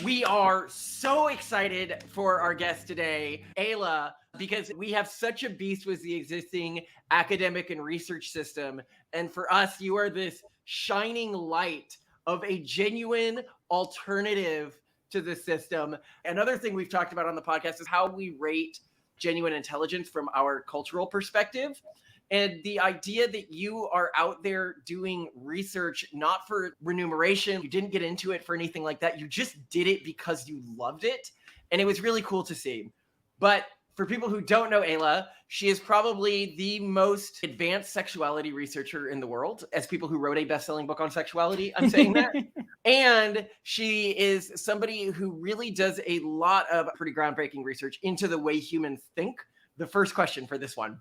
We are so excited for our guest today, Aella, because we have such a beast with the existing academic and research system. And for us, you are this shining light of a genuine alternative to the system. Another thing we've talked about on the podcast is how we rate genuine intelligence from our cultural perspective. And the idea that you are out there doing research, not for remuneration, you didn't get into it for anything like that. You just did it because you loved it. And it was really cool to see. But for people who don't know Aella, she is probably the most advanced sexuality researcher in the world. As people who wrote a best-selling book on sexuality, I'm saying that. And she is somebody who really does a lot of pretty groundbreaking research into the way humans think. The first question for this one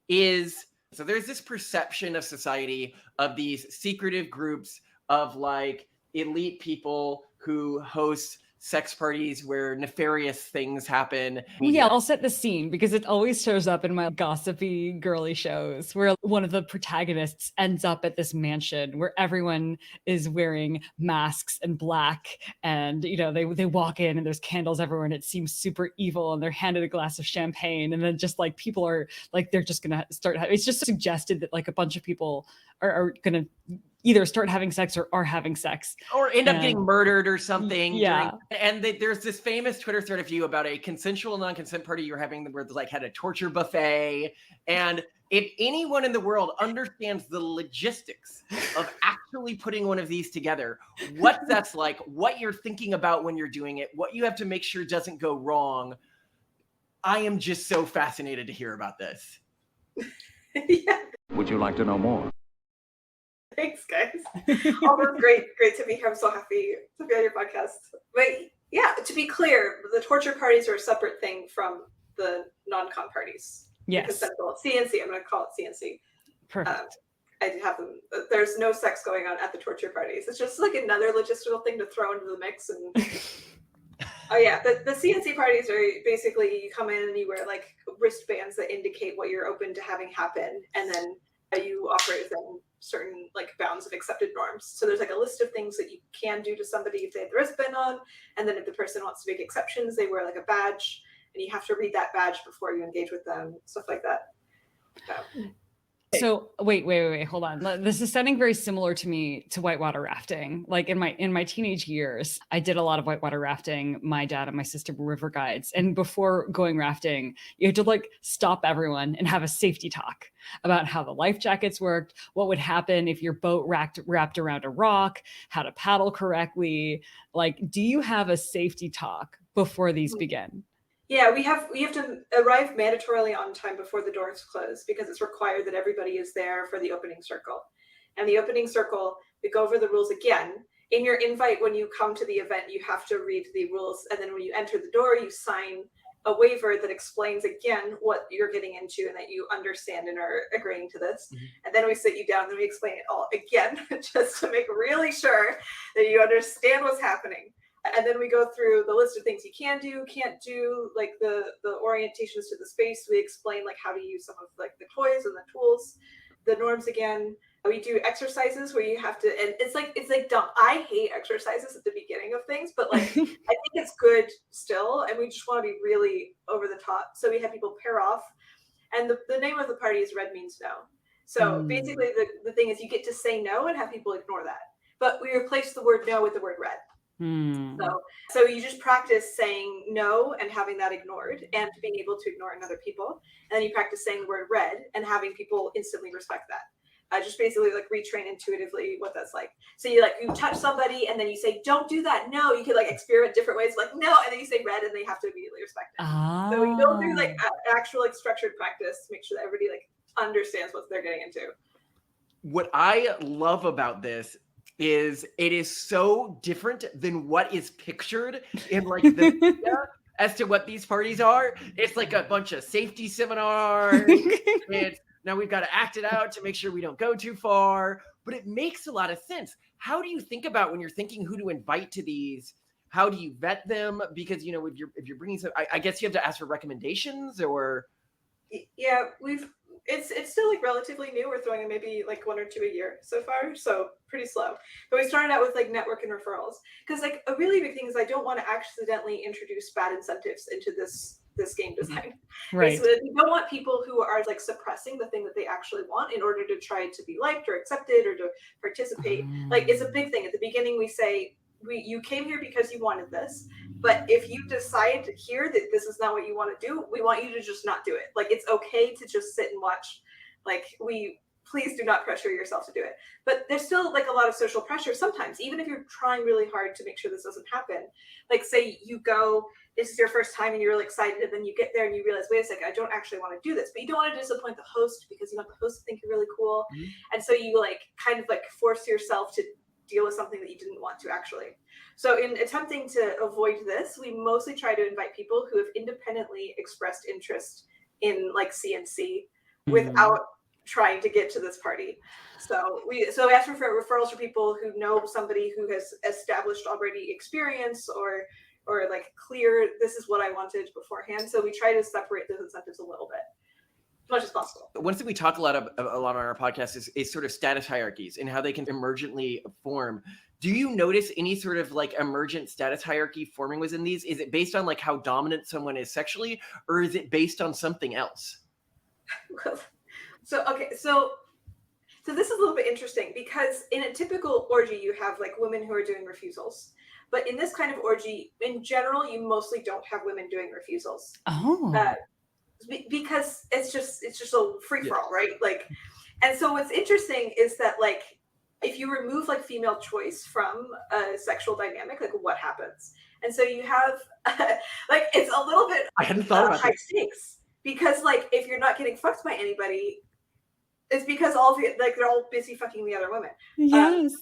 is, so there's this perception of society of these secretive groups of like elite people who host sex parties where nefarious things happen. Yeah, I'll set the scene because it always shows up in my gossipy girly shows where one of the protagonists ends up at this mansion where everyone is wearing masks and black, and they walk in and there's candles everywhere and it seems super evil, and they're handed a glass of champagne, and then just like people are like, they're just gonna start it's just suggested that like a bunch of people are gonna either start having sex or are having sex or end up getting murdered or something. Yeah. There's this famous Twitter thread of you about a consensual non-consent party you were having where they like had a torture buffet. And if anyone in the world understands the logistics of actually putting one of these together, what that's like, what you're thinking about when you're doing it, what you have to make sure doesn't go wrong, I am just so fascinated to hear about this. Yeah. Would you like to know more? Thanks, guys. Always great to be here. I'm so happy to be on your podcast. But yeah, to be clear, the torture parties are a separate thing from the non-con parties. Yes. Consensual. CNC. I'm going to call it CNC. Perfect. I do have them. There's no sex going on at the torture parties. It's just like another logistical thing to throw into the mix. And oh yeah, the CNC parties are basically you come in and you wear like wristbands that indicate what you're open to having happen, and then you operate within certain like bounds of accepted norms. So there's like a list of things that you can do to somebody if they have the wristband on, and then if the person wants to make exceptions, they wear like a badge, and you have to read that badge before you engage with them, stuff like that. So wait, hold on. This is sounding very similar to me to whitewater rafting. Like in my teenage years, I did a lot of whitewater rafting. My dad and my sister were river guides. And before going rafting, you had to like stop everyone and have a safety talk about how the life jackets worked, what would happen if your boat wrapped around a rock, how to paddle correctly. Like, do you have a safety talk before these begin? Yeah, we have to arrive mandatorily on time before the doors close because it's required that everybody is there for the opening circle. And the opening circle, we go over the rules again. In your invite, when you come to the event, you have to read the rules. And then when you enter the door, you sign a waiver that explains again what you're getting into and that you understand and are agreeing to this. Mm-hmm. And then we sit you down and we explain it all again, just to make really sure that you understand what's happening. And then we go through the list of things you can do, can't do, like the orientations to the space. We explain like how to use some of like the toys and the tools, the norms again. We do exercises where you have to, and it's like dumb. I hate exercises at the beginning of things, but like I think it's good still, and we just want to be really over the top. So we have people pair off, and the name of the party is Red Means No. So basically the thing is you get to say no and have people ignore that. But we replace the word no with the word red. So you just practice saying no and having that ignored and being able to ignore in other people. And then you practice saying the word red and having people instantly respect that. Just basically like retrain intuitively what that's like. So you touch somebody and then you say, don't do that. No, you could like experiment different ways, like no, and then you say red and they have to immediately respect it. So we go through like actual like structured practice to make sure that everybody like understands what they're getting into. What I love about this is it is so different than what is pictured in like the media as to what these parties are. It's like a bunch of safety seminars. Now we've got to act it out to make sure we don't go too far, but it makes a lot of sense. How do you think about when you're thinking who to invite to these? How do you vet them? Because, you know, if you're bringing some, I guess you have to ask for recommendations or. Yeah, It's still like relatively new. We're throwing in maybe like 1 or 2 a year so far, so pretty slow. But we started out with like network and referrals, because like a really big thing is I don't want to accidentally introduce bad incentives into this game design. Right. Basically, we don't want people who are like suppressing the thing that they actually want in order to try to be liked or accepted or to participate. Like, it's a big thing. At the beginning, we say, you came here because you wanted this, but if you decide here that this is not what you want to do, we want you to just not do it. Like, it's okay to just sit and watch. Like, please do not pressure yourself to do it. But there's still like a lot of social pressure sometimes, even if you're trying really hard to make sure this doesn't happen. Like, say you go, this is your first time and you're really excited, and then you get there and you realize, wait a second, I don't actually want to do this. But you don't want to disappoint the host because you want the host to think you're really cool. And so you like kind of like force yourself to deal with something that you didn't want to actually. So in attempting to avoid this, we mostly try to invite people who have independently expressed interest in like CNC without trying to get to this party. So we ask for referrals for people who know somebody who has established already experience or like clear, this is what I wanted beforehand. So we try to separate those incentives a little bit, as much as possible. One thing we talk a lot on our podcast is sort of status hierarchies and how they can emergently form. Do you notice any sort of like emergent status hierarchy forming within these? Is it based on like how dominant someone is sexually, or is it based on something else? So this is a little bit interesting, because in a typical orgy, you have like women who are doing refusals. But in this kind of orgy, in general, you mostly don't have women doing refusals. Because it's just a free for all, right? Like, and so what's interesting is that like, if you remove like female choice from a sexual dynamic, like what happens? And so you have like, it's a little bit I hadn't thought about high stakes, because like if you're not getting fucked by anybody, it's because they're all busy fucking the other women. Yes.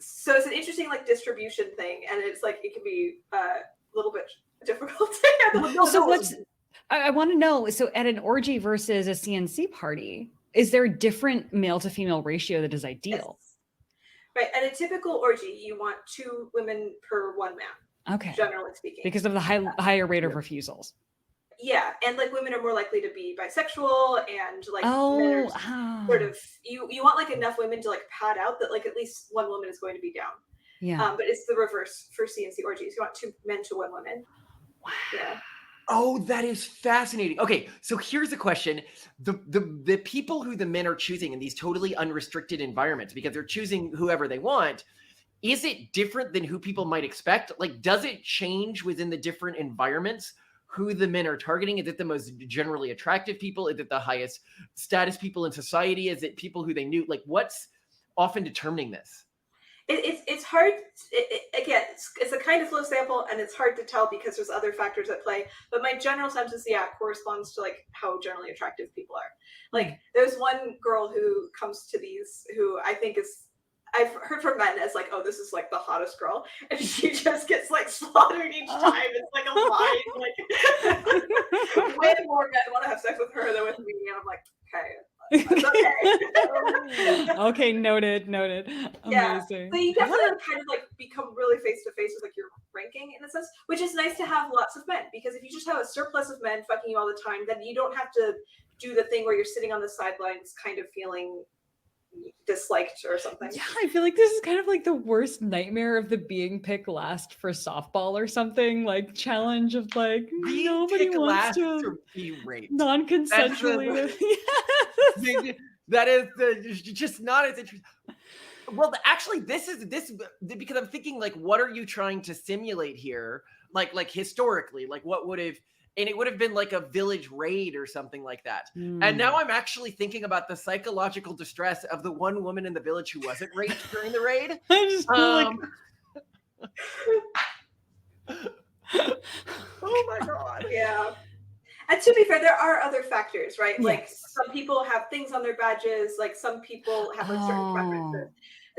So it's an interesting like distribution thing, and it's like it can be a little bit difficult. I want to know, so at an orgy versus a CNC party, is there a different male to female ratio that is ideal? Yes. Right. At a typical orgy, you want 2 women per 1 man. Okay. Generally speaking. Because of the higher rate of refusals. Yeah, and like women are more likely to be bisexual, and like men are sort of, you want like enough women to like pad out that like at least 1 woman is going to be down. Yeah. But it's the reverse for CNC orgies. You want 2 men to 1 woman. Wow. Yeah. Oh, that is fascinating. Okay, so here's a question. The people who the men are choosing in these totally unrestricted environments, because they're choosing whoever they want, is it different than who people might expect? Like, does it change within the different environments who the men are targeting? Is it the most generally attractive people? Is it the highest status people in society? Is it people who they knew? Like, what's often determining this? It's hard. Again, it's a kind of low sample, and it's hard to tell because there's other factors at play. But my general sense is, yeah, it corresponds to like how generally attractive people are. Like, there's one girl who comes to these who I think is, I've heard from men as like, oh, this is like the hottest girl, and she just gets like slaughtered each time. It's like a line. Like, way more men want to have sex with her than with me, and I'm like, okay. Okay. Okay, noted. Yeah. Amazing. So you definitely kind of like become really face to face with like your ranking in a sense, which is nice to have lots of men, because if you just have a surplus of men fucking you all the time, then you don't have to do the thing where you're sitting on the sidelines kind of feeling disliked or something. Yeah, I feel like this is kind of like the worst nightmare of the being picked last for softball or something, like challenge of like Being nobody picked wants last to be raped. non-consensually. Yes. That is just not as interesting. Well, actually, this because I'm thinking like, what are you trying to simulate here? Like historically, like what would have, and it would have been like a village raid or something like that. And now I'm actually thinking about the psychological distress of the one woman in the village who wasn't raped during the raid. I just feel like oh my god. Yeah. And to be fair, there are other factors, right? Yes. Like some people have things on their badges, like some people have like certain preferences.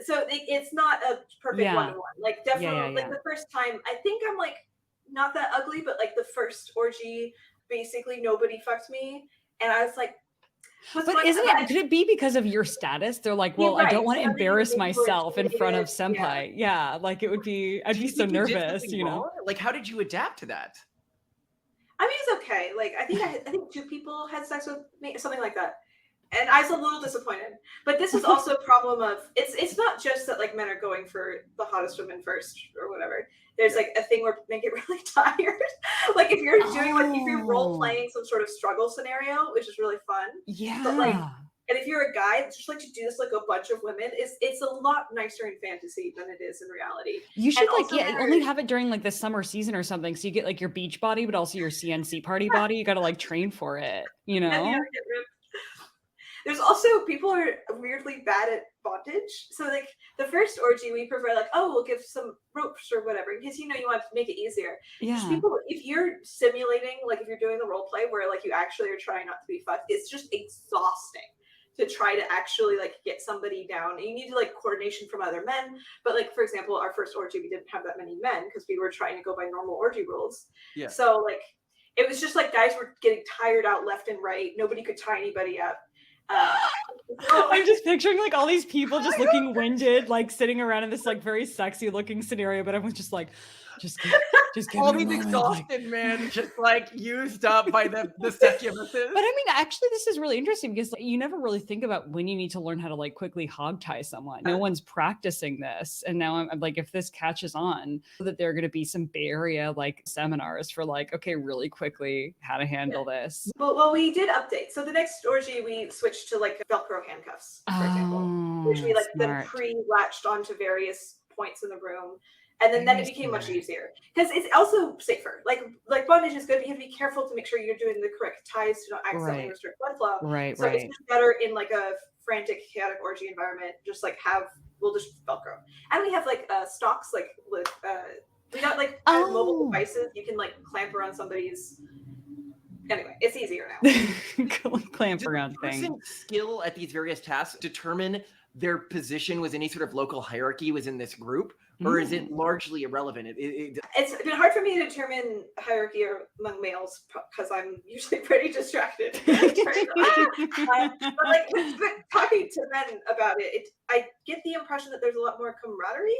So it's not a perfect one-to-one. Like definitely, like the first time, I think I'm like not that ugly, but like the first orgy, basically nobody fucked me, and I was like, but isn't it? Could it be because of your status? They're like, well, I don't want to embarrass myself in front of senpai. Yeah, like it would be. I'd be so nervous, you know. Like, how did you adapt to that? I mean, it's okay. Like, I think 2 people had sex with me, something like that. And I was a little disappointed. But this is also a problem of it's not just that like men are going for the hottest women first or whatever. There's like a thing where men get really tired. Like if you're doing like if you're role playing some sort of struggle scenario, which is really fun. Yeah. But like, and if you're a guy that's just like to do this like a bunch of women, it's a lot nicer in fantasy than it is in reality. You should And like only have it during like the summer season or something, so you get like your beach body, but also your CNC party body. You got to like train for it, you know. Yeah, there's also people are weirdly bad at bondage. So like the first orgy, we prefer like, oh, we'll give some ropes or whatever because you want to make it easier. Yeah. Just people, if you're simulating, like if you're doing the role play where like you actually are trying not to be fucked, it's just exhausting to try to actually like get somebody down. And you need to like coordination from other men. But like for example, our first orgy, we didn't have that many men because we were trying to go by normal orgy rules. Yeah. So like it was just like guys were getting tired out left and right. Nobody could tie anybody up. I'm just picturing like all these people just looking winded, like sitting around in this like very sexy looking scenario, but everyone's just like, just give all me a these moment, exhausted men just like used up by the succubuses. But I mean, actually, this is really interesting because you never really think about when you need to learn how to like quickly hog tie someone. No one's practicing this, and now I'm like, if this catches on, that there are going to be some Bay Area like seminars for like, okay, really quickly how to handle this. Well, we did update. So the next orgy, we switched to like Velcro handcuffs, for example, which we like then pre-latched onto various points in the room. And then it became much easier because it's also safer. Like bondage is good, but you have to be careful to make sure you're doing the correct ties to not accidentally restrict blood flow. So it's just better in like a frantic, chaotic orgy environment. Just like we'll just Velcro, and we have like stocks like with we got like mobile devices you can like clamp around somebody's. Anyway, it's easier now. Clamp around thing. Skill at these various tasks determine their position was any sort of local hierarchy within this group, or is it largely irrelevant? It's been hard for me to determine hierarchy among males because I'm usually pretty distracted. But like talking to men about it, I get the impression that there's a lot more camaraderie.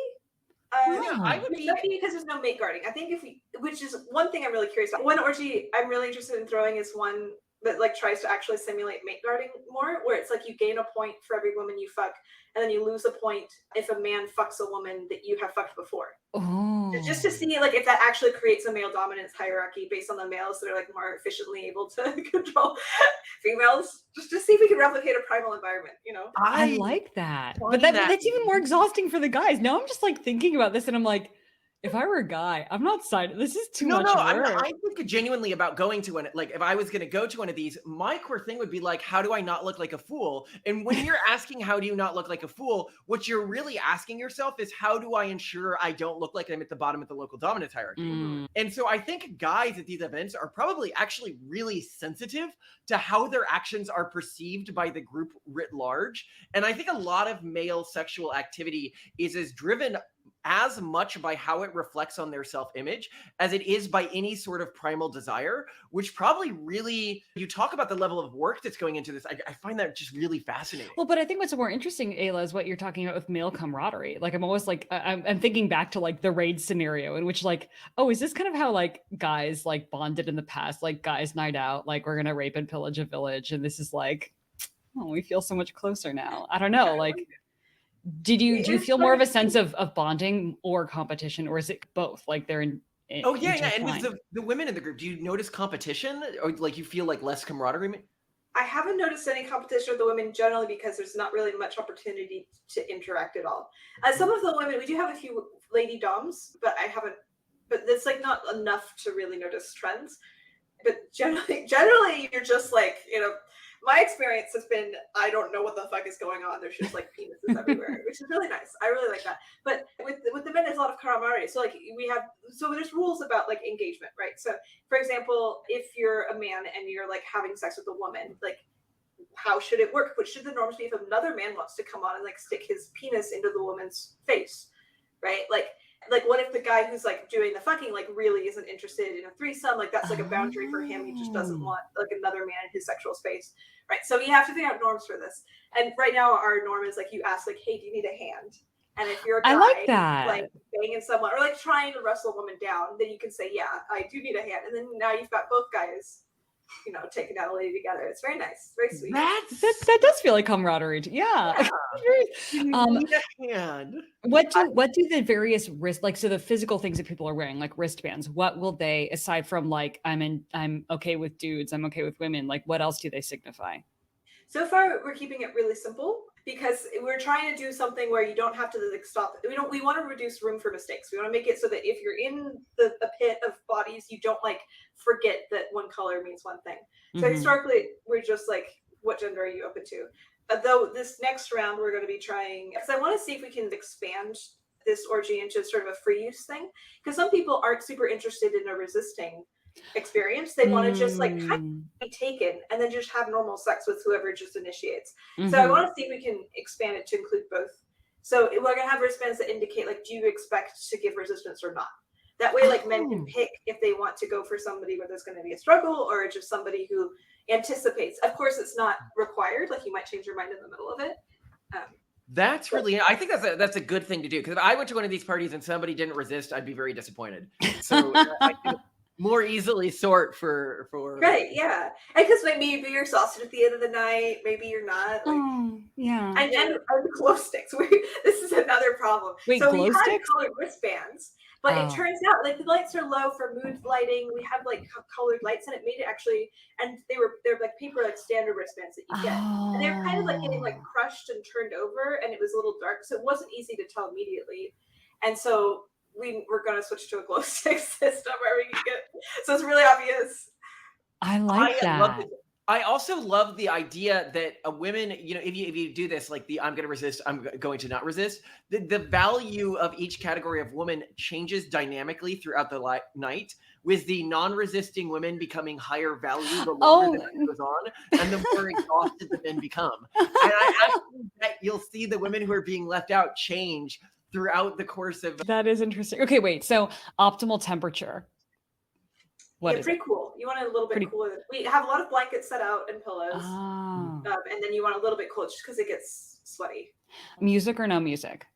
I would be because there's no mate guarding. I think which is one thing I'm really curious about. One orgy I'm really interested in throwing is one that like tries to actually simulate mate guarding more, where it's like you gain a point for every woman you fuck, and then you lose a point if a man fucks a woman that you have fucked before. Just to see like if that actually creates a male dominance hierarchy based on the males that are like more efficiently able to control females, just to see if we can replicate a primal environment, I like that. But that's even more exhausting for the guys. Now I'm just like thinking about this and I'm like, if I were a guy, I'm not signed. This is too much work. I think genuinely about going to one. Like, if I was going to go to one of these, my core thing would be like, how do I not look like a fool? And when you're asking, how do you not look like a fool? What you're really asking yourself is, how do I ensure I don't look like I'm at the bottom of the local dominance hierarchy? And so I think guys at these events are probably actually really sensitive to how their actions are perceived by the group writ large. And I think a lot of male sexual activity is as driven as much by how it reflects on their self-image as it is by any sort of primal desire, which probably really, you talk about the level of work that's going into this. I find that just really fascinating. Well, but I think what's more interesting, Aella, is what you're talking about with male camaraderie. Like I'm always like, I'm thinking back to like the raid scenario in which like, oh, is this kind of how like guys like bonded in the past, like guys night out, like we're going to rape and pillage a village. And this is like, oh, we feel so much closer now. I don't know. Like, do you feel more of a sense of bonding or competition, or is it both? Like they're in and with the women in the group, do you notice competition, or like you feel like less camaraderie? I haven't noticed any competition with the women generally because there's not really much opportunity to interact at all. Some of the women, we do have a few lady doms, but it's like not enough to really notice trends. But generally you're just like, my experience has been, I don't know what the fuck is going on. There's just like penises everywhere, which is really nice. I really like that. But with the men, there's a lot of camaraderie. So like there's rules about like engagement, right? So for example, if you're a man and you're like having sex with a woman, like how should it work? What should the norms be if another man wants to come on and like stick his penis into the woman's face, right? Like what if the guy who's like doing the fucking like really isn't interested in a threesome? Like that's like a boundary for him. He just doesn't want like another man in his sexual space, right? So we have to figure out norms for this. And right now our norm is like you ask like, hey, do you need a hand? And if you're a guy, I like that. Like banging someone or like trying to wrestle a woman down, then you can say, yeah, I do need a hand. And then now you've got both guys taking out a lady together. It's very nice, very sweet. That does feel like camaraderie. Yeah. What do the various so the physical things that people are wearing, like wristbands, what will they, aside from like I'm okay with dudes, I'm okay with women, like what else do they signify? So far, we're keeping it really simple because we're trying to do something where you don't have to like stop. We want to reduce room for mistakes. We want to make it so that if you're in the pit of bodies, you don't like forget that one color means one thing. So historically, we're just like, what gender are you open to? Though this next round, we're going to be trying, because I want to see if we can expand this orgy into sort of a free use thing. Because some people aren't super interested in a resisting experience. They want to just like kind of be taken and then just have normal sex with whoever just initiates. So I want to see if we can expand it to include both. So we're going to have wristbands that indicate like, do you expect to give resistance or not? That way, like men can pick if they want to go for somebody where there's going to be a struggle or just somebody who anticipates. Of course, it's not required. Like you might change your mind in the middle of it. That's really, I think that's a good thing to do, because if I went to one of these parties and somebody didn't resist, I'd be very disappointed. So I can more easily sort for right, yeah, and because maybe you're exhausted at the end of the night, maybe you're not. Like, yeah, and glow sticks. This is another problem. Wait, so glow we had sticks? colored wristbands, but it turns out like the lights are low for mood lighting. We have like colored lights, and it made it actually, and they're like paper, like standard wristbands that you get, and they're kind of like getting like crushed and turned over, and it was a little dark, so it wasn't easy to tell immediately, and so we're going to switch to a glow stick system where we can get, so it's really obvious. I like that. I also love the idea that a women, if you do this, like I'm going to resist, I'm going to not resist, the value of each category of woman changes dynamically throughout the night, with the non-resisting women becoming higher value the longer the night goes on, and the more exhausted the men become. And I actually bet you'll see the women who are being left out change throughout the course of. That is interesting. Okay, wait. So optimal temperature. What is pretty cool. You want it a little bit cooler. We have a lot of blankets set out and pillows, and then you want a little bit cool just because it gets sweaty. Music or no music?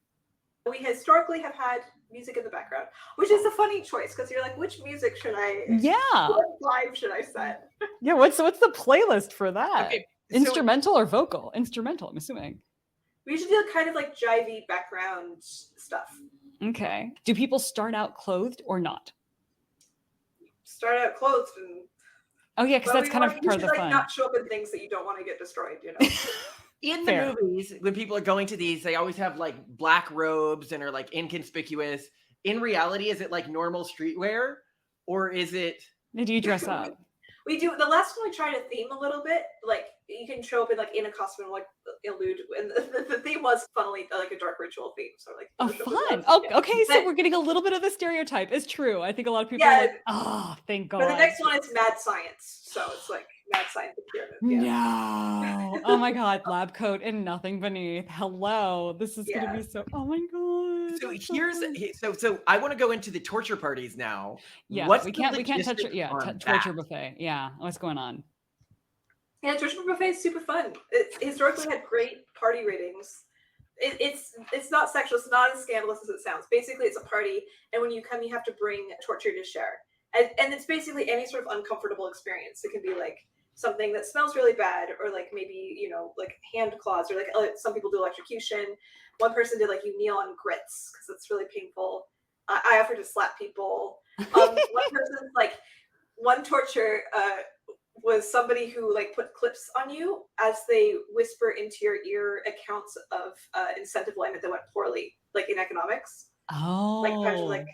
We historically have had music in the background, which is a funny choice because you're like, which music should I? Yeah. What vibe should I set? Yeah. What's the playlist for that? Okay, instrumental or vocal? Instrumental, I'm assuming. We usually do kind of like jivey background stuff. Okay. Do people start out clothed or not? Start out clothed and. Oh yeah, because that's kind of part of the fun. Not show up in things that you don't want to get destroyed. In the movies, when people are going to these, they always have like black robes and are like inconspicuous. In reality, is it like normal streetwear, or is it? Do you dress up? We do. The last one we tried to theme a little bit, like you can show up in a costume and like elude, and the theme was funnily like a dark ritual theme. So like fun. Oh, okay. So we're getting a little bit of the stereotype. It's true. I think a lot of people are like, oh, thank God. But the next one is mad science, so it's like mad science pyramid. Yeah. No. Oh my God, lab coat and nothing beneath. Hello. This is gonna be so. Oh my God. So I want to go into the torture parties now. Yeah, we can't touch it. Yeah, torture buffet. Yeah, what's going on? Yeah, torture buffet is super fun. It's historically had great party ratings. It's not sexual. It's not as scandalous as it sounds. Basically, it's a party, and when you come, you have to bring torture to share. And it's basically any sort of uncomfortable experience. It can be like something that smells really bad, or like maybe like hand claws, or like some people do electrocution. One person did like you kneel on grits because it's really painful. I offered to slap people. One person one torture was somebody who like put clips on you as they whisper into your ear accounts of incentive alignment that went poorly, like in economics. Oh, like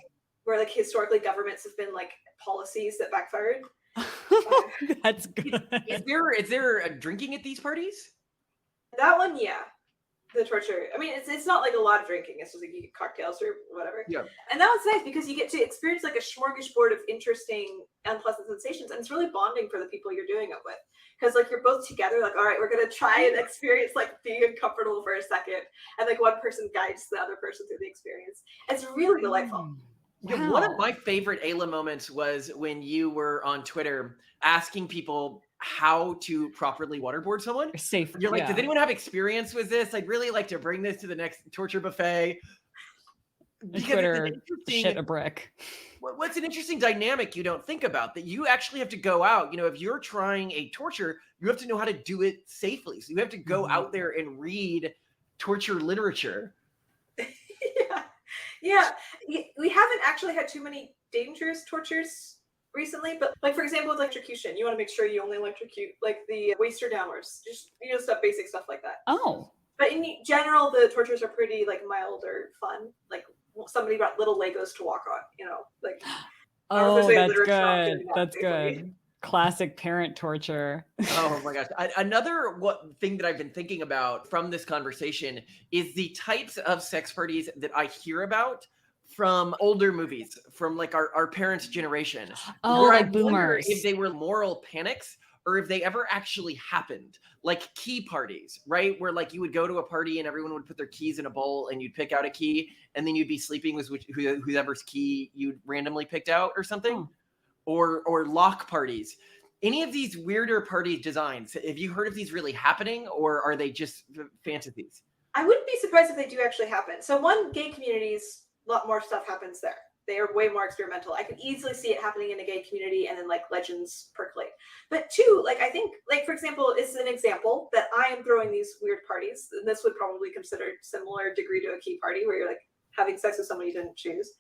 where like historically governments have been like policies that backfired. That's good. Is there drinking at these parties? That one, yeah. The torture. I mean, it's not like a lot of drinking. It's just like you get cocktails or whatever. Yeah. And that was nice because you get to experience like a smorgasbord of interesting, unpleasant sensations, and it's really bonding for the people you're doing it with. Because like you're both together, like, all right, we're gonna try and experience like being uncomfortable for a second, and like one person guides the other person through the experience. It's really delightful. Yeah, one of my favorite Aella moments was when you were on Twitter asking people how to properly waterboard someone. Safe. You're like, does anyone have experience with this? I'd really like to bring this to the next torture buffet. And because Twitter it's an shit a brick. what's an interesting dynamic you don't think about, that you actually have to go out, if you're trying a torture, you have to know how to do it safely. So you have to go out there and read torture literature. Yeah. We haven't actually had too many dangerous tortures recently, but like for example with electrocution, you want to make sure you only electrocute like the waist or downwards, just basic stuff like that. Oh. But in general, the tortures are pretty like mild or fun. Like somebody brought little Legos to walk on, like. Oh, that's good. That's good. Classic parent torture. Oh my gosh. Another thing that I've been thinking about from this conversation is the types of sex parties that I hear about from older movies, from like our parents' generation. Oh, where like I wonder boomers. if they were moral panics or if they ever actually happened. Like key parties, right? Where like you would go to a party and everyone would put their keys in a bowl and you'd pick out a key and then you'd be sleeping with whoever's key you'd randomly picked out or something. Or lock parties. Any of these weirder party designs, have you heard of these really happening, or are they just fantasies? I wouldn't be surprised if they do actually happen. So one, gay communities, a lot more stuff happens there. They are way more experimental. I could easily see it happening in a gay community and then like legends percolate. But two, like I think, like for example, it's an example that I am throwing these weird parties. And this would probably consider similar degree to a key party where you're like having sex with somebody you didn't choose.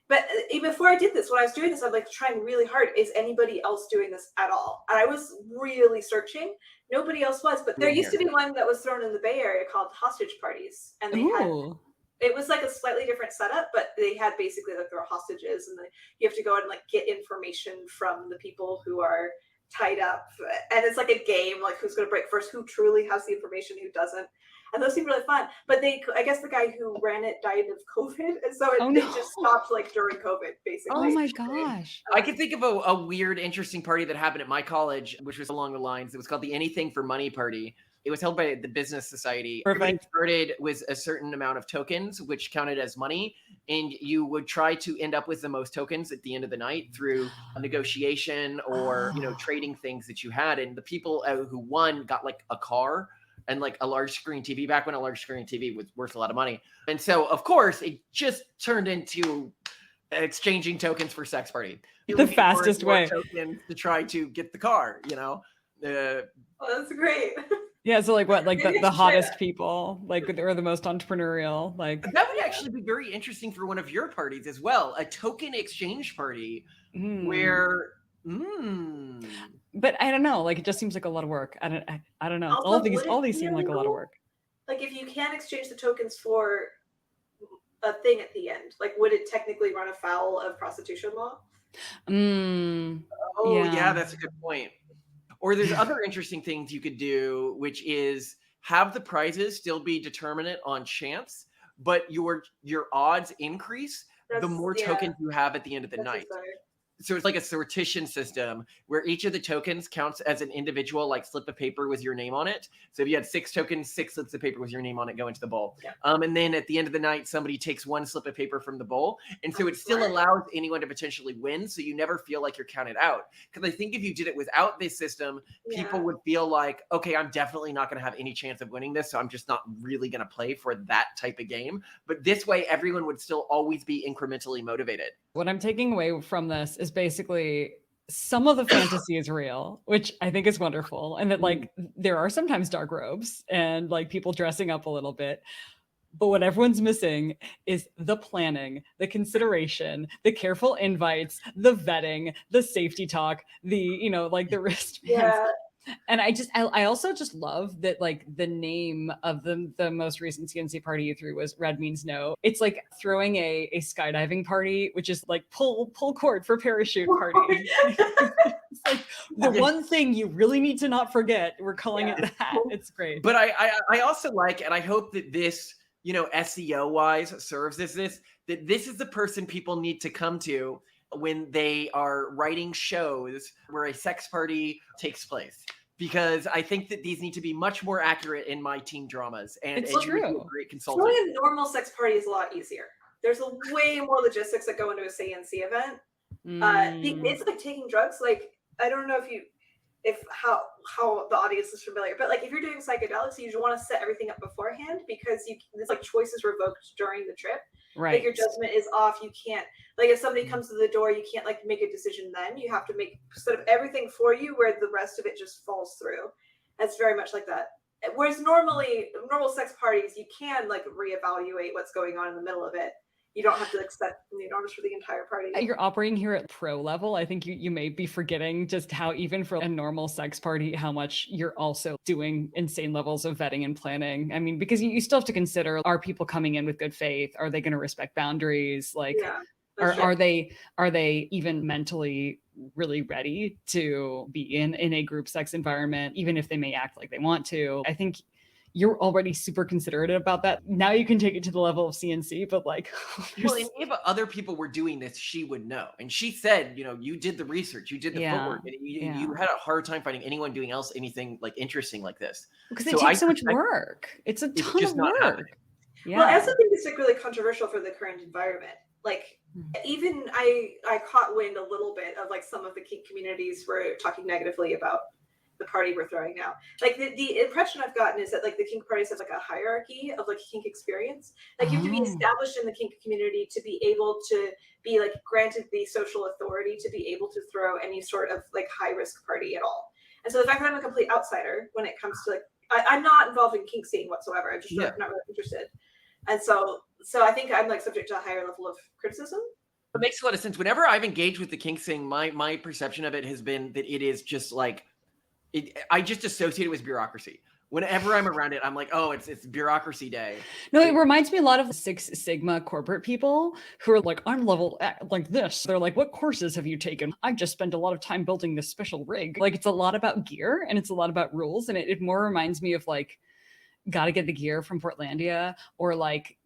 But even before I did this, when I was doing this, I'm like trying really hard. Is anybody else doing this at all? And I was really searching. Nobody else was. But there used to be one that was thrown in the Bay Area called hostage parties, and they had. It was like a slightly different setup, but they had basically like there were hostages, and you have to go and like get information from the people who are tied up, and it's like a game, like who's going to break first, who truly has the information, who doesn't. And those seem really fun. But I guess the guy who ran it died of COVID. And so they just stopped like during COVID, basically. Oh my gosh. I can think of a weird, interesting party that happened at my college, which was along the lines. It was called the Anything for Money Party. It was held by the Business Society. Everything started with a certain amount of tokens, which counted as money. And you would try to end up with the most tokens at the end of the night through a negotiation or, trading things that you had. And the people who won got like a car and like a large screen TV, back when a large screen TV was worth a lot of money. And so, of course, it just turned into exchanging tokens for sex party. The fastest way. Tokens to try to get the car, Oh, that's great. Yeah, so like what, like the hottest people, like, or the most entrepreneurial, like. That would actually be very interesting for one of your parties as well. A token exchange party where. But I don't know. Like, it just seems like a lot of work. I don't know. Also, all these seem like a lot of work. Like, if you can exchange the tokens for a thing at the end, like, would it technically run afoul of prostitution law? Yeah, that's a good point. Or there's other interesting things you could do, which is have the prizes still be determinate on chance, but your odds increase the more tokens you have at the end of the night. So it's like a sortition system where each of the tokens counts as an individual, like slip of paper with your name on it. So if you had 6 tokens, 6 slips of paper with your name on it go into the bowl. Yeah. And then at the end of the night, somebody takes 1 slip of paper from the bowl. And so it still allows anyone to potentially win. So you never feel like you're counted out. Because I think if you did it without this system, people would feel like, okay, I'm definitely not going to have any chance of winning this. So I'm just not really going to play for that type of game. But this way, everyone would still always be incrementally motivated. What I'm taking away from this is basically some of the fantasy is real, which I think is wonderful. And that like there are sometimes dark robes and like people dressing up a little bit. But what everyone's missing is the planning, the consideration, the careful invites, the vetting, the safety talk, the, like the wristbands. Yeah. And I also just love that like the name of the most recent CNC party you threw was Red Means No. It's like throwing a skydiving party, which is like pull cord for parachute party. It's like the one thing you really need to not forget. We're calling it that. It's great. But I also like, and I hope that this, SEO wise serves as that this is the person people need to come to when they are writing shows where a sex party takes place. Because I think that these need to be much more accurate in my teen dramas. And it's true. A great consultant. Throwing a normal sex party is a lot easier. There's way more logistics that go into a CNC event. It's like taking drugs. Like, I don't know if you if how the audience is familiar. But like if you're doing psychedelics, you want to set everything up beforehand because it's like choices revoked during the trip. Right. Like your judgment is off. You can't, like if somebody comes to the door, you can't like make a decision then. You have to set up everything for you where the rest of it just falls through. It's very much like that. Whereas normal sex parties, you can like reevaluate what's going on in the middle of it. You don't have to set the norms for the entire party. You're operating here at pro level. I think you may be forgetting just how even for a normal sex party, how much you're also doing insane levels of vetting and planning. I mean, because you still have to consider, are people coming in with good faith? Are they going to respect boundaries? Like, are they even mentally really ready to be in a group sex environment, even if they may act like they want to? I think you're already super considerate about that. Now you can take it to the level of CNC, but like, well, and if other people were doing this, she would know. And she said, you did the research, you did the footwork, and you had a hard time finding anyone doing anything like interesting like this. Because it takes so much work. It's a ton of work. Yeah. Well, I also think it's like really controversial for the current environment. Like even I caught wind a little bit of like some of the kink communities were talking negatively about the party we're throwing now. Like the impression I've gotten is that like the kink parties have like a hierarchy of like kink experience. Like you have to be established in the kink community to be able to be like granted the social authority to be able to throw any sort of like high risk party at all. And so the fact that I'm a complete outsider when it comes to like I'm not involved in kink scene whatsoever. I'm just not really interested. And so I think I'm like subject to a higher level of criticism. It makes a lot of sense. Whenever I've engaged with the kink scene, my perception of it has been that it is just like I just associate it with bureaucracy. Whenever I'm around it, I'm like, oh, it's bureaucracy day. No, it reminds me a lot of Six Sigma corporate people who are like, I'm level like this. They're like, what courses have you taken? I just spent a lot of time building this special rig. Like it's a lot about gear and it's a lot about rules. And it more reminds me of like, gotta get the gear from Portlandia, or like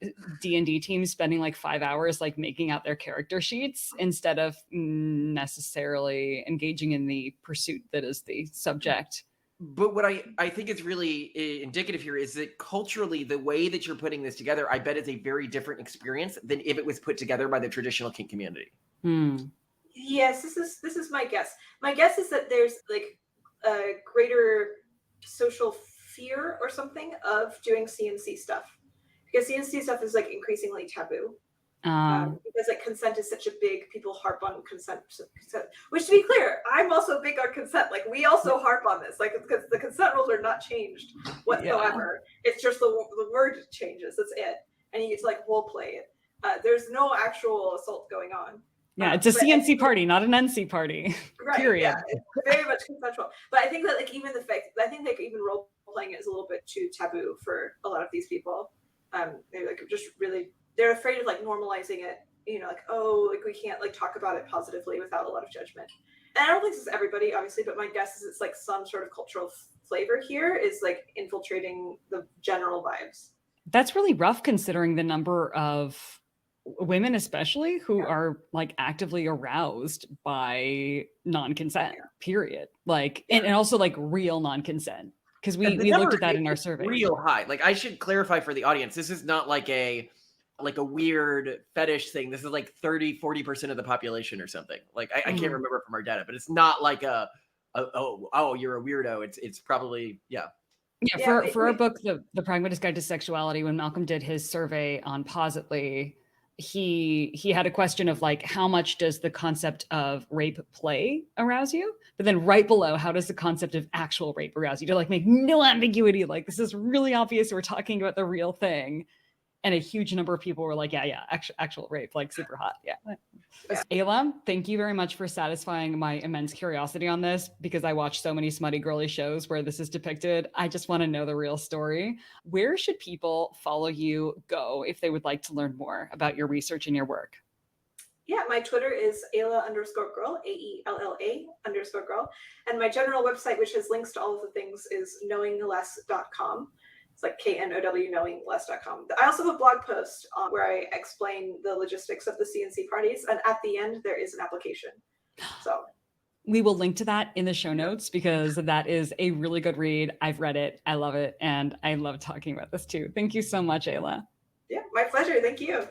D&D teams spending like 5 hours like making out their character sheets instead of necessarily engaging in the pursuit that is the subject. But what I think is really indicative here is that culturally, the way that you're putting this together, I bet is a very different experience than if it was put together by the traditional kink community. Yes, this is my guess. My guess is that there's like a greater social fear or something of doing CNC stuff, because CNC stuff is like increasingly taboo. Because like consent is such a big, people harp on consent, which to be clear, I'm also big on consent. Like we also harp on this, like because the consent rules are not changed whatsoever. It's just the word changes. That's it, and you get to like role play it. There's no actual assault going on. Yeah, it's a CNC party, not an NC party. Right. Period. Yeah, it's very much consensual. But I think that like even the fact, I think like even role playing it is a little bit too taboo for a lot of these people. They're like just really, they're afraid of like normalizing it. Like, oh, like we can't like talk about it positively without a lot of judgment. And I don't think this is everybody, obviously, but my guess is it's like some sort of cultural flavor here is like infiltrating the general vibes. That's really rough considering the number of women especially who are like actively aroused by non-consent, period. Like and also like real non-consent, because we looked at that in our survey. Real high. Like I should clarify for the audience, this is not like a weird fetish thing. This is like 40% of the population or something. Like I can't remember from our data, but it's not like oh you're a weirdo. It's probably for our book, the Pragmatist Guide to Sexuality, when Malcolm did his survey on Positly, he had a question of like, how much does the concept of rape play arouse you? But then right below, how does the concept of actual rape arouse you? To like make no ambiguity, like this is really obvious, we're talking about the real thing. And a huge number of people were like, actual rape, like super hot. Aella, thank you very much for satisfying my immense curiosity on this, because I watch so many smutty girly shows where this is depicted. I just want to know the real story. Where should people follow you go if they would like to learn more about your research and your work? Yeah, my Twitter is Aella_girl, AELLA_girl. And my general website, which has links to all of the things, is knowingless.com. It's like KNOW knowingless.com. I also have a blog post where I explain the logistics of the CNC parties. And at the end, there is an application. So we will link to that in the show notes, because that is a really good read. I've read it. I love it. And I love talking about this too. Thank you so much, Aella. Yeah, my pleasure. Thank you.